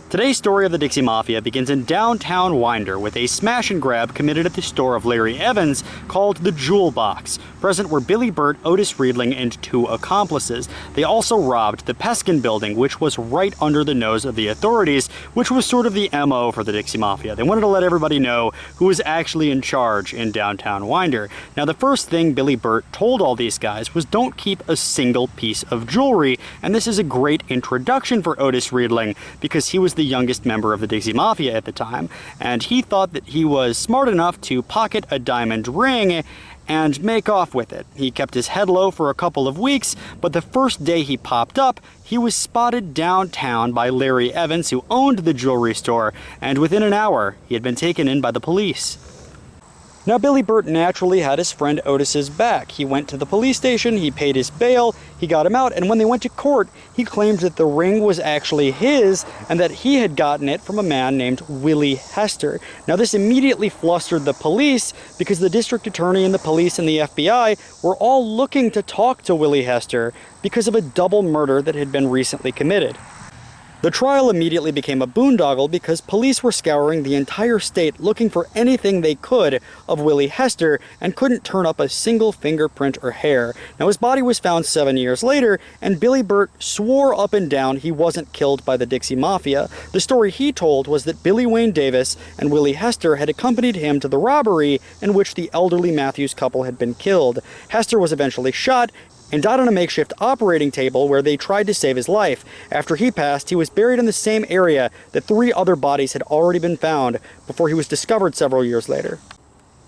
Today's story of the Dixie Mafia begins in downtown Winder with a smash and grab committed at the store of Larry Evans called the Jewel Box. Present were Billy Birt, Otis Riedling, and 2 accomplices. They also robbed the Peskin building, which was right under the nose of the authorities, which was sort of the MO for the Dixie Mafia. They wanted to let everybody know who was actually in charge in downtown Winder. Now, the first thing Billy Birt told all these guys was don't keep a single piece of jewelry, and this is a great introduction for Otis Riedling because he was the youngest member of the Dixie Mafia at the time, and he thought that he was smart enough to pocket a diamond ring and make off with it. He kept his head low for a couple of weeks, but the first day he popped up, he was spotted downtown by Larry Evans, who owned the jewelry store, and within an hour, he had been taken in by the police. Now, Billy Birt naturally had his friend Otis's back. He went to the police station, he paid his bail, he got him out, and when they went to court, he claimed that the ring was actually his and that he had gotten it from a man named Willie Hester. Now, this immediately flustered the police because the district attorney and the police and the FBI were all looking to talk to Willie Hester because of a double murder that had been recently committed. The trial immediately became a boondoggle because police were scouring the entire state looking for anything they could of Willie Hester and couldn't turn up a single fingerprint or hair. Now, his body was found 7 years later, and Billy Birt swore up and down he wasn't killed by the Dixie Mafia. The story he told was that Billy Wayne Davis and Willie Hester had accompanied him to the robbery in which the elderly Matthews couple had been killed. Hester was eventually shot and died on a makeshift operating table where they tried to save his life. After he passed, he was buried in the same area that 3 other bodies had already been found before he was discovered several years later.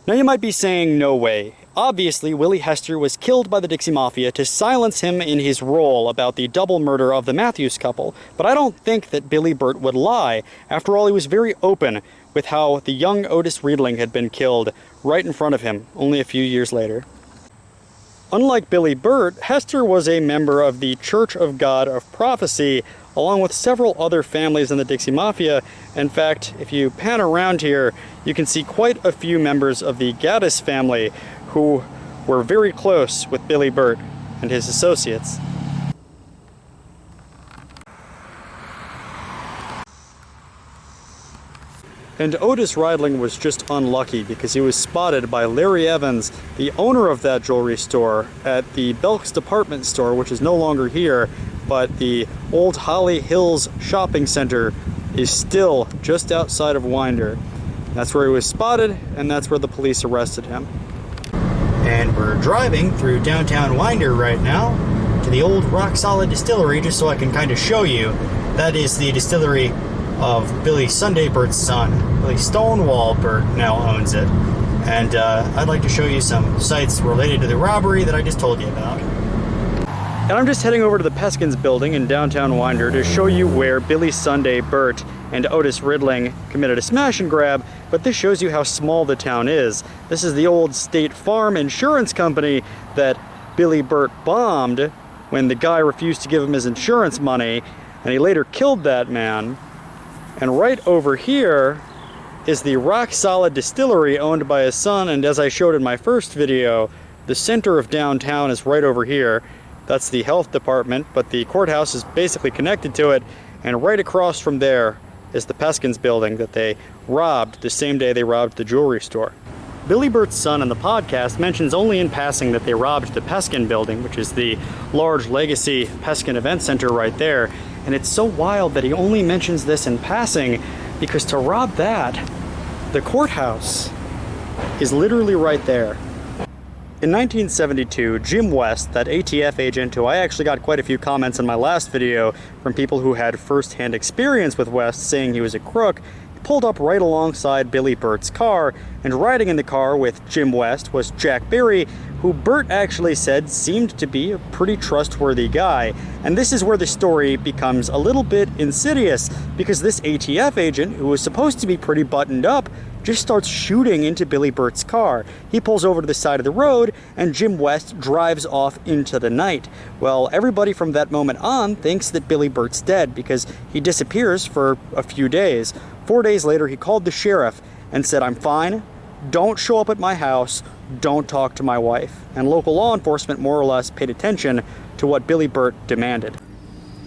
Now, you might be saying, no way. Obviously, Willie Hester was killed by the Dixie Mafia to silence him in his role about the double murder of the Matthews couple, but I don't think that Billy Birt would lie. After all, he was very open with how the young Otis Riedling had been killed right in front of him only a few years later. Unlike Billy Birt, Hester was a member of the Church of God of Prophecy, along with several other families in the Dixie Mafia. In fact, if you pan around here, you can see quite a few members of the Gaddis family who were very close with Billy Birt and his associates. And Otis Riedling was just unlucky because he was spotted by Larry Evans, the owner of that jewelry store, at the Belk's department store, which is no longer here, but the old Holly Hills shopping center is still just outside of Winder. That's where he was spotted, and that's where the police arrested him. And we're driving through downtown Winder right now to the old Rock Solid Distillery, just so I can kind of show you. That is the distillery of Billy Sunday Birt's son. Billy Stonewall Birt now owns it. And I'd like to show you some sites related to the robbery that I just told you about. And I'm just heading over to the Peskins building in downtown Winder to show you where Billy Sunday Birt and Otis Riedling committed a smash and grab, but this shows you how small the town is. This is the old State Farm Insurance Company that Billy Birt bombed when the guy refused to give him his insurance money, and he later killed that man. And right over here is the Rock Solid Distillery owned by his son, and as I showed in my first video, the center of downtown is right over here. That's the health department, but the courthouse is basically connected to it, and right across from there is the Peskins building that they robbed the same day they robbed the jewelry store. Billy Birt's son in the podcast mentions only in passing that they robbed the Peskin building, which is the large legacy Peskin event center right there. And it's so wild that he only mentions this in passing because to rob that, the courthouse is literally right there. In 1972, Jim West, that ATF agent who I actually got quite a few comments in my last video from people who had first-hand experience with West saying he was a crook, pulled up right alongside Billy Birt's car, and riding in the car with Jim West was Jack Berry, who Birt actually said seemed to be a pretty trustworthy guy. And this is where the story becomes a little bit insidious, because this ATF agent, who was supposed to be pretty buttoned up, just starts shooting into Billy Birt's car. He pulls over to the side of the road, and Jim West drives off into the night. Well, everybody from that moment on thinks that Billy Birt's dead because he disappears for a few days. 4 days later, he called the sheriff and said, "I'm fine. Don't show up at my house. Don't talk to my wife." And local law enforcement more or less paid attention to what Billy Birt demanded.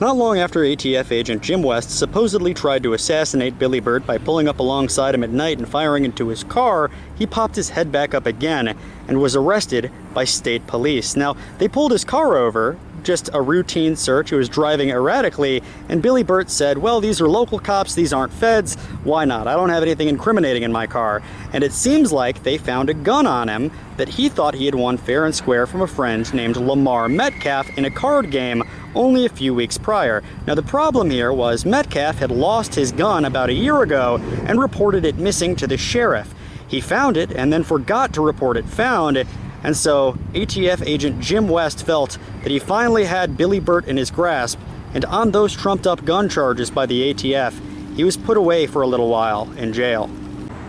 Not long after ATF agent Jim West supposedly tried to assassinate Billy Birt by pulling up alongside him at night and firing into his car, he popped his head back up again and was arrested by state police. Now, they pulled his car over, just a routine search. He was driving erratically, and Billy Birt said, well, these are local cops, these aren't feds, why not? I don't have anything incriminating in my car. And it seems like they found a gun on him that he thought he had won fair and square from a friend named Lamar Metcalf in a card game only a few weeks prior. Now, the problem here was Metcalf had lost his gun about a year ago and reported it missing to the sheriff. He found it and then forgot to report it found, and so ATF agent Jim West felt that he finally had Billy Birt in his grasp, and on those trumped-up gun charges by the ATF, he was put away for a little while in jail.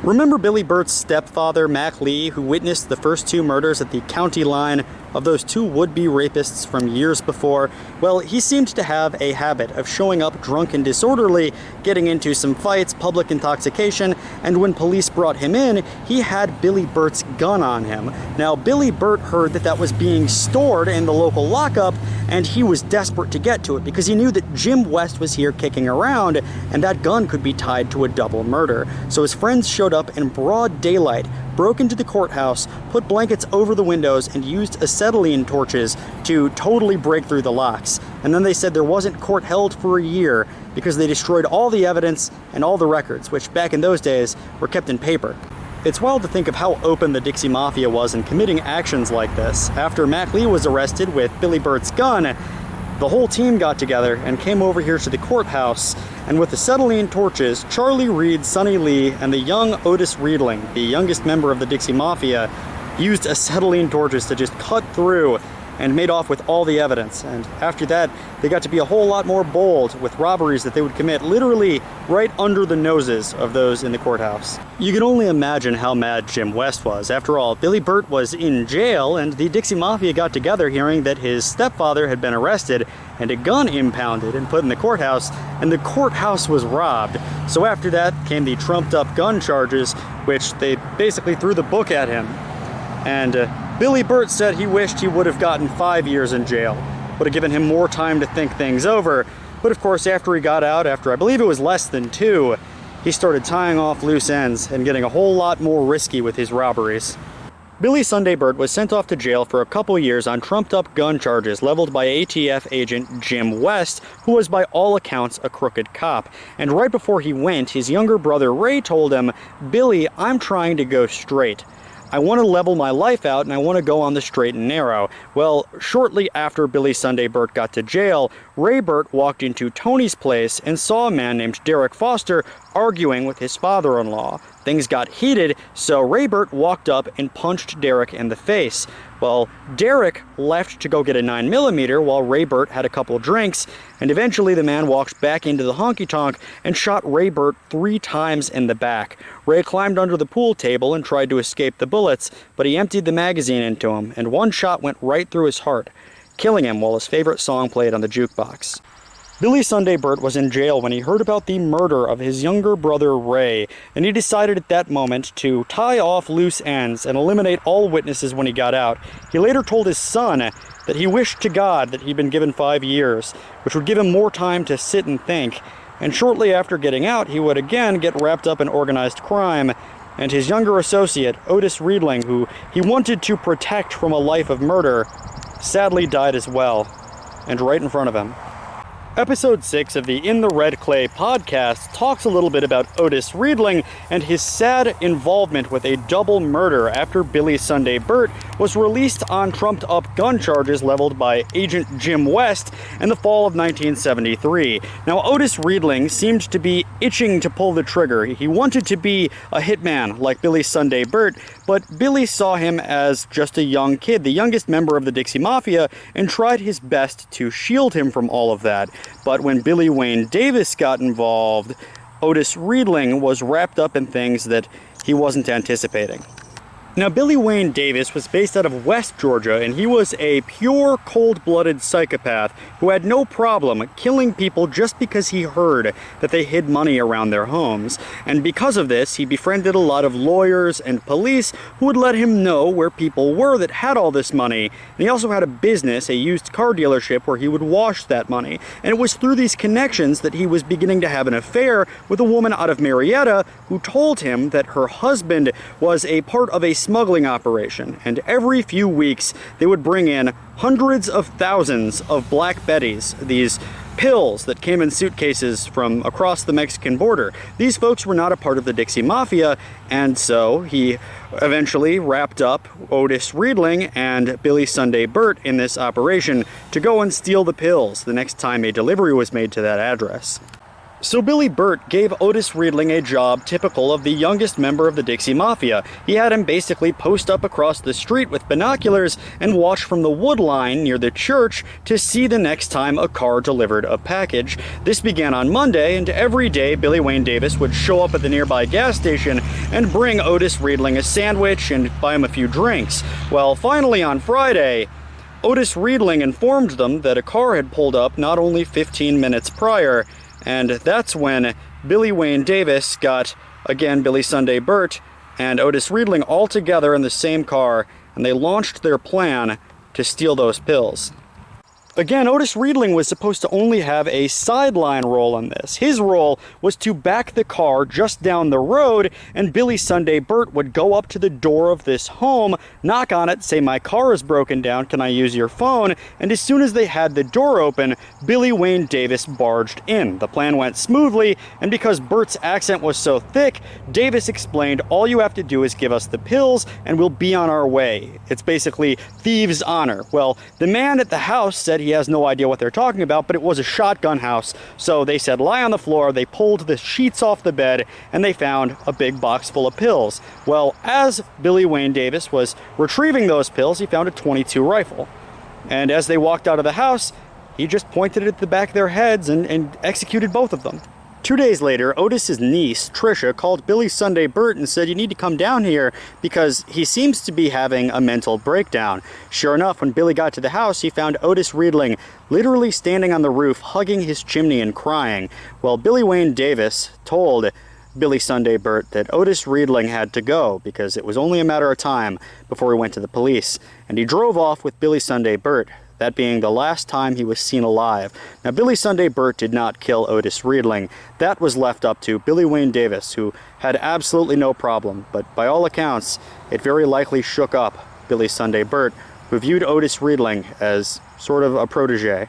Remember Billy Birt's stepfather, Mac Lee, who witnessed the first two murders at the county line of those two would-be rapists from years before? Well, he seemed to have a habit of showing up drunk and disorderly, getting into some fights, public intoxication, and when police brought him in, he had Billy Birt's gun on him. Now, Billy Birt heard that that was being stored in the local lockup, and he was desperate to get to it because he knew that Jim West was here kicking around, and that gun could be tied to a double murder. So his friends showed up in broad daylight, broke into the courthouse, put blankets over the windows, and used acetylene torches to totally break through the locks. And then they said there wasn't court held for a year because they destroyed all the evidence and all the records, which back in those days were kept in paper. It's wild to think of how open the Dixie Mafia was in committing actions like this. After Mac Lee was arrested with Billy Birt's gun, the whole team got together and came over here to the courthouse, and with acetylene torches, Charlie Reed, Sonny Lee, and the young Otis Riedling, the youngest member of the Dixie Mafia, used acetylene torches to just cut through and made off with all the evidence. And after that, they got to be a whole lot more bold with robberies that they would commit literally right under the noses of those in the courthouse. You can only imagine how mad Jim West was. After all, Billy Birt was in jail, and the Dixie Mafia got together hearing that his stepfather had been arrested and a gun impounded and put in the courthouse, and the courthouse was robbed. So after that came the trumped-up gun charges, which they basically threw the book at him. And Billy Birt said he wished he would have gotten 5 years in jail. Would have given him more time to think things over. But of course, after he got out, after I believe it was less than 2, he started tying off loose ends and getting a whole lot more risky with his robberies. Billy Sunday Birt was sent off to jail for a couple years on trumped-up gun charges leveled by ATF agent Jim West, who was by all accounts a crooked cop. And right before he went, his younger brother Ray told him, "Billy, I'm trying to go straight. I want to level my life out and I want to go on the straight and narrow." Well, shortly after Billy Sunday Birt got to jail, Ray Bert walked into Tony's place and saw a man named Derek Foster arguing with his father-in-law. Things got heated, so Ray Bert walked up and punched Derek in the face. Well, Derek left to go get a 9mm while Ray Bert had a couple drinks, and eventually the man walked back into the honky-tonk and shot Ray Bert 3 times in the back. Ray climbed under the pool table and tried to escape the bullets, but he emptied the magazine into him, and one shot went right through his heart, killing him while his favorite song played on the jukebox. Billy Sunday Birt was in jail when he heard about the murder of his younger brother Ray, and he decided at that moment to tie off loose ends and eliminate all witnesses when he got out. He later told his son that he wished to God that he'd been given 5 years, which would give him more time to sit and think. And shortly after getting out, he would again get wrapped up in organized crime, and his younger associate, Otis Riedling, who he wanted to protect from a life of murder, sadly died as well, and right in front of him. Episode 6 of the In the Red Clay podcast talks a little bit about Otis Riedling and his sad involvement with a double murder after Billy Sunday Birt was released on trumped-up gun charges leveled by Agent Jim West in the fall of 1973. Now, Otis Riedling seemed to be itching to pull the trigger. He wanted to be a hitman like Billy Sunday Birt, but Billy saw him as just a young kid, the youngest member of the Dixie Mafia, and tried his best to shield him from all of that. But when Billy Wayne Davis got involved, Otis Riedling was wrapped up in things that he wasn't anticipating. Now, Billy Wayne Davis was based out of West Georgia, and he was a pure, cold-blooded psychopath who had no problem killing people just because he heard that they hid money around their homes. And because of this, he befriended a lot of lawyers and police who would let him know where people were that had all this money. And he also had a business, a used car dealership, where he would wash that money. And it was through these connections that he was beginning to have an affair with a woman out of Marietta who told him that her husband was a part of a smuggling operation, and every few weeks they would bring in hundreds of thousands of Black Betties, these pills that came in suitcases from across the Mexican border. These folks were not a part of the Dixie Mafia, and so he eventually wrapped up Otis Riedling and Billy Sunday Birt in this operation to go and steal the pills the next time a delivery was made to that address. So Billy Birt gave Otis Riedling a job typical of the youngest member of the Dixie Mafia. He had him basically post up across the street with binoculars and watch from the wood line near the church to see the next time a car delivered a package. This began on Monday, and every day Billy Wayne Davis would show up at the nearby gas station and bring Otis Riedling a sandwich and buy him a few drinks. Well, finally on Friday, Otis Riedling informed them that a car had pulled up not only 15 minutes prior, and that's when Billy Wayne Davis got, again, Billy Sunday Birt and Otis Riedling all together in the same car, and they launched their plan to steal those pills. Again, Otis Riedling was supposed to only have a sideline role in this. His role was to back the car just down the road, and Billy Sunday Birt would go up to the door of this home, knock on it, say, "My car is broken down, can I use your phone?" And as soon as they had the door open, Billy Wayne Davis barged in. The plan went smoothly, and because Birt's accent was so thick, Davis explained, "All you have to do is give us the pills, and we'll be on our way." It's basically thieves' honor. Well, the man at the house said he has no idea what they're talking about, but it was a shotgun house. So they said, lie on the floor. They pulled the sheets off the bed, and they found a big box full of pills. Well, as Billy Wayne Davis was retrieving those pills, he found a .22 rifle. And as they walked out of the house, he just pointed it at the back of their heads and executed both of them. 2 days later, Otis's niece, Trisha, called Billy Sunday Birt and said, "You need to come down here because he seems to be having a mental breakdown." Sure enough, when Billy got to the house, he found Otis Riedling literally standing on the roof, hugging his chimney and crying. Well, Billy Wayne Davis told Billy Sunday Birt that Otis Riedling had to go because it was only a matter of time before he went to the police. And he drove off with Billy Sunday Birt, that being the last time he was seen alive. Now, Billy Sunday Birt did not kill Otis Riedling. That was left up to Billy Wayne Davis, who had absolutely no problem. But by all accounts, it very likely shook up Billy Sunday Birt, who viewed Otis Riedling as sort of a protege.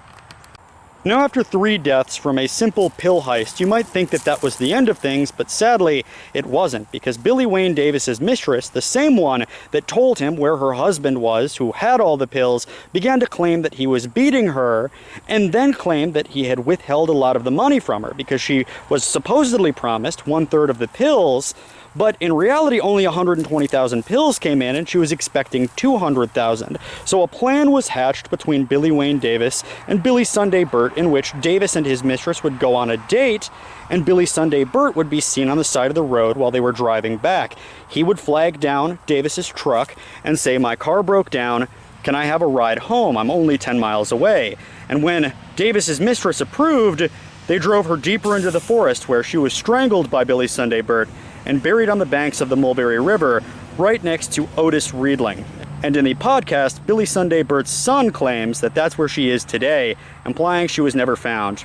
Now, after 3 deaths from a simple pill heist, you might think that that was the end of things, but sadly, it wasn't, because Billy Wayne Davis's mistress, the same one that told him where her husband was, who had all the pills, began to claim that he was beating her, and then claimed that he had withheld a lot of the money from her, because she was supposedly promised 1/3 of the pills, but in reality only 120,000 pills came in, and she was expecting 200,000. So a plan was hatched between Billy Wayne Davis and Billy Sunday Birt, in which Davis and his mistress would go on a date, and Billy Sunday Birt would be seen on the side of the road while they were driving back. He would flag down Davis's truck and say, "My car broke down, can I have a ride home? I'm only 10 miles away." And when Davis's mistress approved, they drove her deeper into the forest, where she was strangled by Billy Sunday Birt and buried on the banks of the Mulberry River, right next to Otis Riedling. And in the podcast, Billy Sunday Birt's son claims that that's where she is today, implying she was never found.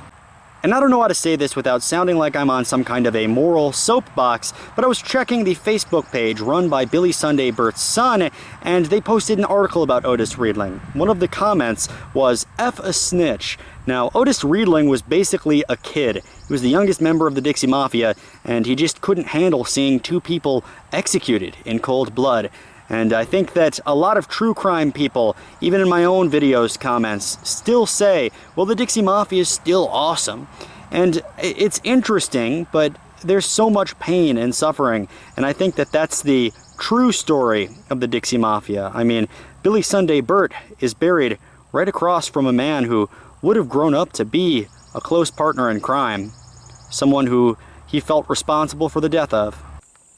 And I don't know how to say this without sounding like I'm on some kind of a moral soapbox, but I was checking the Facebook page run by Billy Sunday Birt's son, and they posted an article about Otis Riedling. One of the comments was, "F a snitch." Now, Otis Riedling was basically a kid. He was the youngest member of the Dixie Mafia, and he just couldn't handle seeing 2 people executed in cold blood. And I think that a lot of true crime people, even in my own videos comments, still say, well, the Dixie Mafia is still awesome. And it's interesting, but there's so much pain and suffering, and I think that that's the true story of the Dixie Mafia. I mean, Billy Sunday Birt is buried right across from a man who would have grown up to be a close partner in crime, someone who he felt responsible for the death of.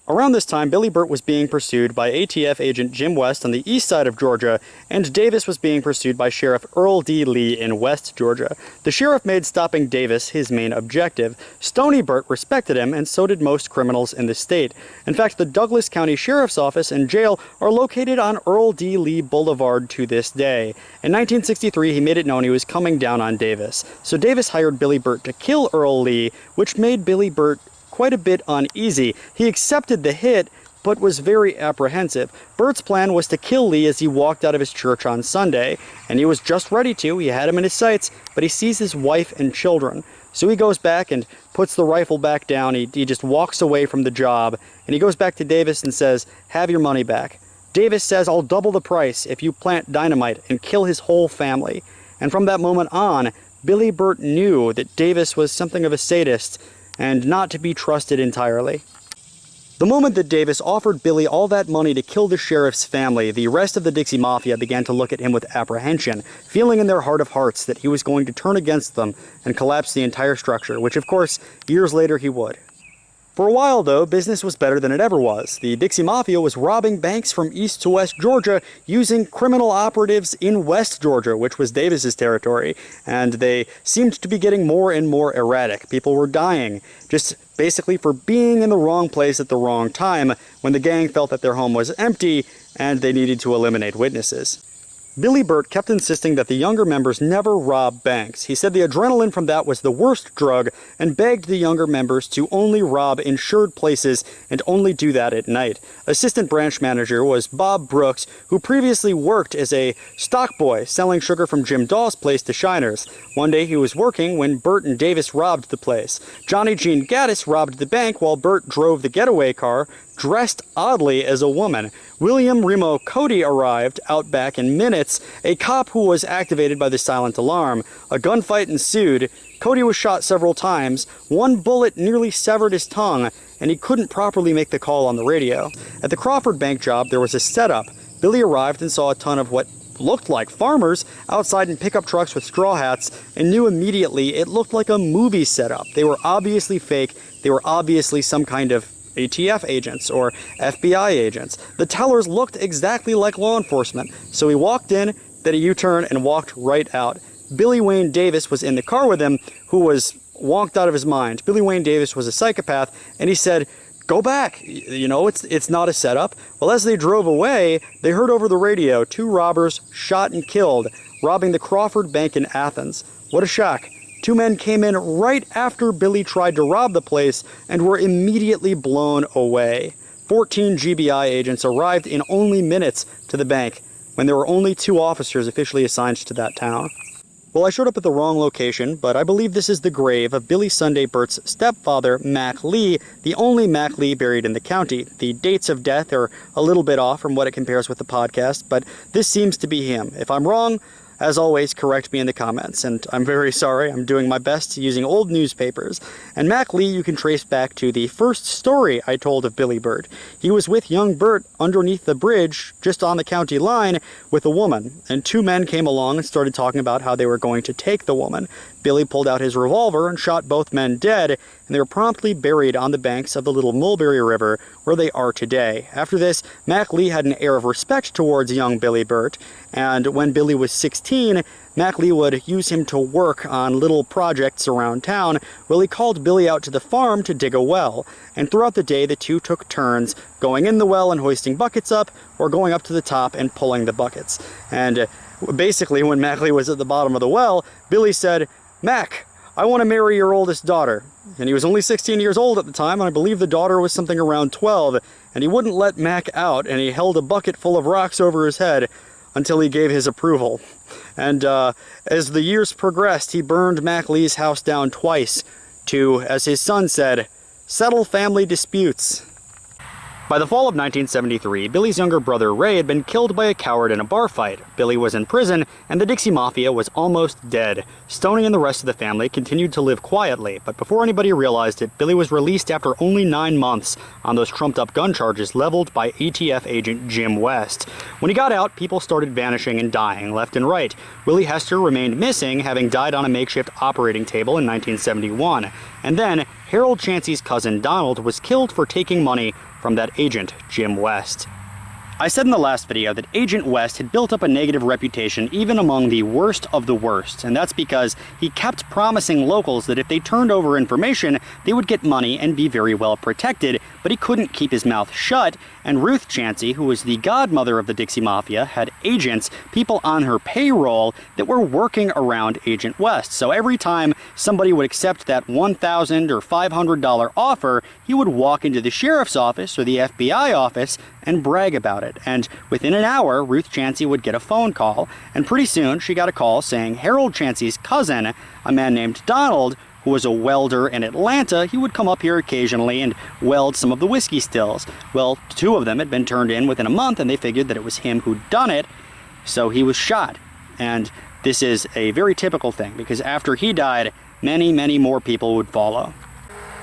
Around this time, Billy Birt was being pursued by ATF agent Jim West on the east side of Georgia, and Davis was being pursued by Sheriff Earl D. Lee in West Georgia. The sheriff made stopping Davis his main objective. Stony Birt respected him, and so did most criminals in the state. In fact, the Douglas County Sheriff's Office and jail are located on Earl D. Lee Boulevard to this day. In 1963, he made it known he was coming down on Davis. So Davis hired Billy Birt to kill Earl Lee, which made Billy Birt quite a bit uneasy. He accepted the hit, but was very apprehensive. Birt's plan was to kill Lee as he walked out of his church on Sunday, and he was just ready to. He had him in his sights, but he sees his wife and children. So he goes back and puts the rifle back down. He just walks away from the job, and he goes back to Davis and says, "Have your money back." Davis says, "I'll double the price if you plant dynamite and kill his whole family." And from that moment on, Billy Birt knew that Davis was something of a sadist and not to be trusted entirely. The moment that Davis offered Billy all that money to kill the sheriff's family, the rest of the Dixie Mafia began to look at him with apprehension, feeling in their heart of hearts that he was going to turn against them and collapse the entire structure, which of course, years later he would. For a while, though, business was better than it ever was. The Dixie Mafia was robbing banks from east to west Georgia using criminal operatives in West Georgia, which was Davis's territory, and they seemed to be getting more and more erratic. People were dying, just basically for being in the wrong place at the wrong time when the gang felt that their home was empty and they needed to eliminate witnesses. Billy Birt kept insisting that the younger members never rob banks. He said the adrenaline from that was the worst drug and begged the younger members to only rob insured places and only do that at night. Assistant branch manager was Bob Brooks, who previously worked as a stock boy selling sugar from Jim Dawes' place to Shiners. One day he was working when Birt and Davis robbed the place. Johnny Gene Gaddis robbed the bank while Birt drove the getaway car, dressed oddly as a woman. William Remo Cody arrived out back in minutes, a cop who was activated by the silent alarm. A gunfight ensued. Cody was shot several times. One bullet nearly severed his tongue, and he couldn't properly make the call on the radio. At the Crawford Bank job, there was a setup. Billy arrived and saw a ton of what looked like farmers outside in pickup trucks with straw hats and knew immediately it looked like a movie setup. They were obviously fake. They were obviously some kind of ATF agents or FBI agents. The tellers looked exactly like law enforcement. So he walked in, did a U-turn, and walked right out. Billy Wayne Davis was in the car with him, who was wonked out of his mind. Billy Wayne Davis was a psychopath, and he said, "Go back. You know, it's not a setup." Well, as they drove away, they heard over the radio 2 robbers shot and killed, robbing the Crawford Bank in Athens. What a shock. 2 men came in right after Billy tried to rob the place and were immediately blown away. 14 GBI agents arrived in only minutes to the bank when there were only 2 officers officially assigned to that town. Well, I showed up at the wrong location, but I believe this is the grave of Billy Sunday Birt's stepfather, Mac Lee, the only Mac Lee buried in the county. The dates of death are a little bit off from what it compares with the podcast, but this seems to be him. If I'm wrong, as always, correct me in the comments, and I'm very sorry. I'm doing my best using old newspapers. And Mac Lee you can trace back to the first story I told of Billy Birt. He was with young Birt underneath the bridge, just on the county line, with a woman, and 2 men came along and started talking about how they were going to take the woman. Billy pulled out his revolver and shot both men dead, and they were promptly buried on the banks of the Little Mulberry River, where they are today. After this, Mac Lee had an air of respect towards young Billy Birt, and when Billy was 16, Mac Lee would use him to work on little projects around town. Well, he called Billy out to the farm to dig a well, and throughout the day the 2 took turns going in the well and hoisting buckets up, or going up to the top and pulling the buckets. And basically, when Mac Lee was at the bottom of the well, Billy said, "Mac, I want to marry your oldest daughter." And he was only 16 years old at the time, and I believe the daughter was something around 12, and he wouldn't let Mac out, and he held a bucket full of rocks over his head until he gave his approval. And as the years progressed, he burned Mac Lee's house down twice to, as his son said, settle family disputes. By the fall of 1973, Billy's younger brother Ray had been killed by a coward in a bar fight. Billy was in prison, and the Dixie Mafia was almost dead. Stoney and the rest of the family continued to live quietly, but before anybody realized it, Billy was released after only 9 months on those trumped-up gun charges leveled by ATF agent Jim West. When he got out, people started vanishing and dying left and right. Willie Hester remained missing, having died on a makeshift operating table in 1971. And then Harold Chancey's cousin Donald was killed for taking money from that agent, Jim West. I said in the last video that Agent West had built up a negative reputation even among the worst of the worst, and that's because he kept promising locals that if they turned over information, they would get money and be very well protected, but he couldn't keep his mouth shut, and Ruth Chancey, who was the godmother of the Dixie Mafia, had agents, people on her payroll, that were working around Agent West. So every time somebody would accept that $1,000 or $500 offer, he would walk into the sheriff's office or the FBI office and brag about it. And within an hour, Ruth Chancey would get a phone call, and pretty soon she got a call saying Harold Chancey's cousin, a man named Donald, who was a welder in Atlanta, he would come up here occasionally and weld some of the whiskey stills. Well, 2 of them had been turned in within a month, and they figured that it was him who'd done it, so he was shot. And this is a very typical thing, because after he died, many, many more people would follow.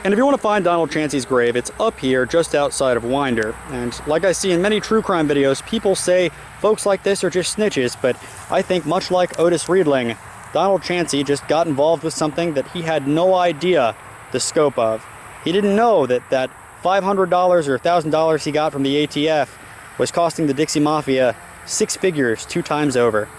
And if you want to find Donald Chancey's grave, it's up here just outside of Winder. And like I see in many true crime videos, people say folks like this are just snitches, but I think much like Otis Riedling, Donald Chancey just got involved with something that he had no idea the scope of. He didn't know that that $500 or $1,000 he got from the ATF was costing the Dixie Mafia 6 figures 2 times over.